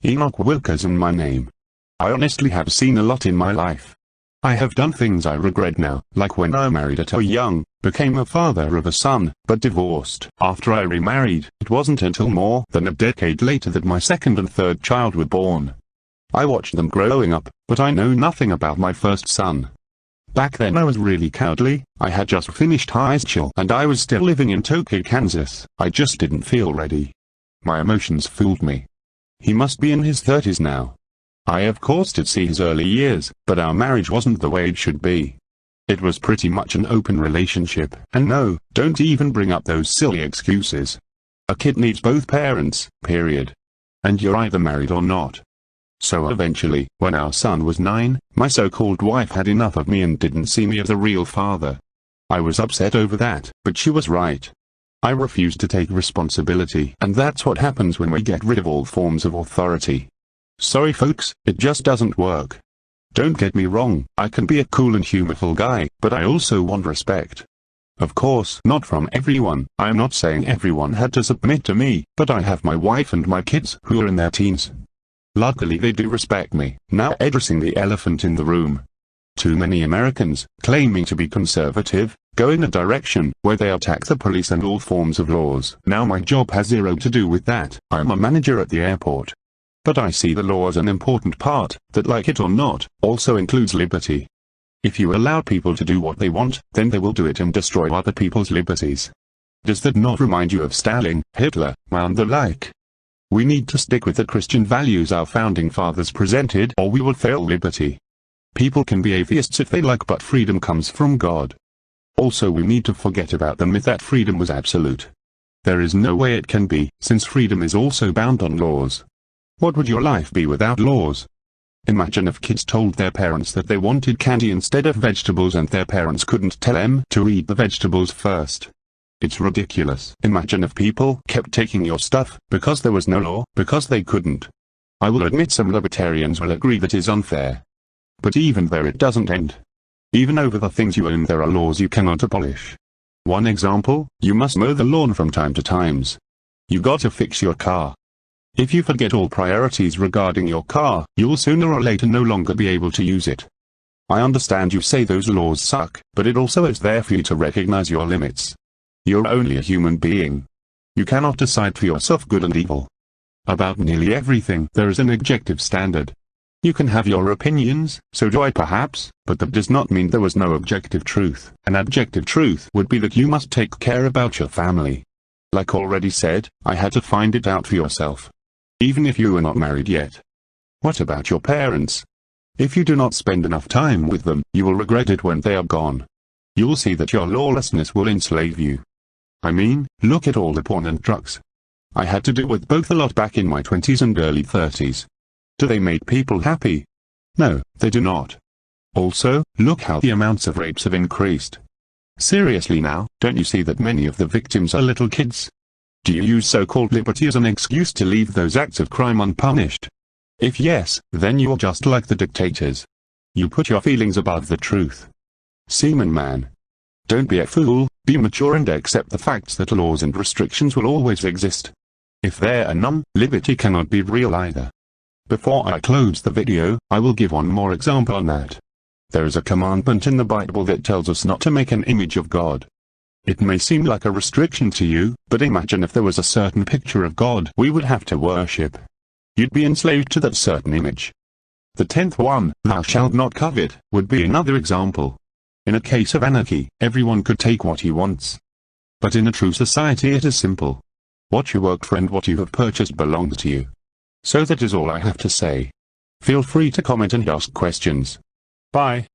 Enoch Wilkerson my name. I honestly have seen a lot in my life. I have done things I regret now, like when I married at a young, became a father of a son, but divorced. After I remarried, it wasn't until more than a decade later that my second and third child were born. I watched them growing up, but I know nothing about my first son. Back then I was really cowardly. I had just finished high school and I was still living in Tokyo, Kansas. I just didn't feel ready. My emotions fooled me. He must be in his 30s now. I of course did see his early years, but our marriage wasn't the way it should be. It was pretty much an open relationship, and no, don't even bring up those silly excuses. A kid needs both parents, period. And you're either married or not. So eventually, when our son was 9, my so-called wife had enough of me and didn't see me as a real father. I was upset over that, but she was right. I refused to take responsibility, and that's what happens when we get rid of all forms of authority. Sorry folks, it just doesn't work. Don't get me wrong, I can be a cool and humorful guy, but I also want respect. Of course, not from everyone. I am not saying everyone had to submit to me, but I have my wife and my kids who are in their teens. Luckily they do respect me. Now addressing the elephant in the room. Too many Americans, claiming to be conservative, go in a direction where they attack the police and all forms of laws. Now my job has zero to do with that. I'm a manager at the airport. But I see the law as an important part, that like it or not, also includes liberty. If you allow people to do what they want, then they will do it and destroy other people's liberties. Does that not remind you of Stalin, Hitler, and the like? We need to stick with the Christian values our founding fathers presented, or we will fail liberty. People can be atheists if they like, but freedom comes from God. Also we need to forget about the myth that freedom was absolute. There is no way it can be, since freedom is also bound on laws. What would your life be without laws? Imagine if kids told their parents that they wanted candy instead of vegetables and their parents couldn't tell them to eat the vegetables first. It's ridiculous. Imagine if people kept taking your stuff because there was no law, because they couldn't. I will admit some libertarians will agree that is unfair. But even there it doesn't end. Even over the things you own there are laws you cannot abolish. One example, you must mow the lawn from time to times. You gotta fix your car. If you forget all priorities regarding your car, you'll sooner or later no longer be able to use it. I understand you say those laws suck, but it also is there for you to recognize your limits. You're only a human being. You cannot decide for yourself good and evil. About nearly everything there is an objective standard. You can have your opinions, so do I perhaps, but that does not mean there was no objective truth. An objective truth would be that you must take care about your family. Like already said, I had to find it out for yourself. Even if you are not married yet. What about your parents? If you do not spend enough time with them, you will regret it when they are gone. You will see that your lawlessness will enslave you. I mean, look at all the porn and drugs. I had to deal with both a lot back in my 20s and early 30s. Do they make people happy? No, they do not. Also, look how the amounts of rapes have increased. Seriously now, don't you see that many of the victims are little kids? Do you use so-called liberty as an excuse to leave those acts of crime unpunished? If yes, then you're just like the dictators. You put your feelings above the truth. Seaman man. Don't be a fool, be mature and accept the facts that laws and restrictions will always exist. If there are none, liberty cannot be real either. Before I close the video, I will give one more example on that. There is a commandment in the Bible that tells us not to make an image of God. It may seem like a restriction to you, but imagine if there was a certain picture of God we would have to worship. You'd be enslaved to that certain image. The 10th one, thou shalt not covet, would be another example. In a case of anarchy, everyone could take what he wants. But in a true society it is simple. What you worked for and what you have purchased belongs to you. So that is all I have to say. Feel free to comment and ask questions. Bye.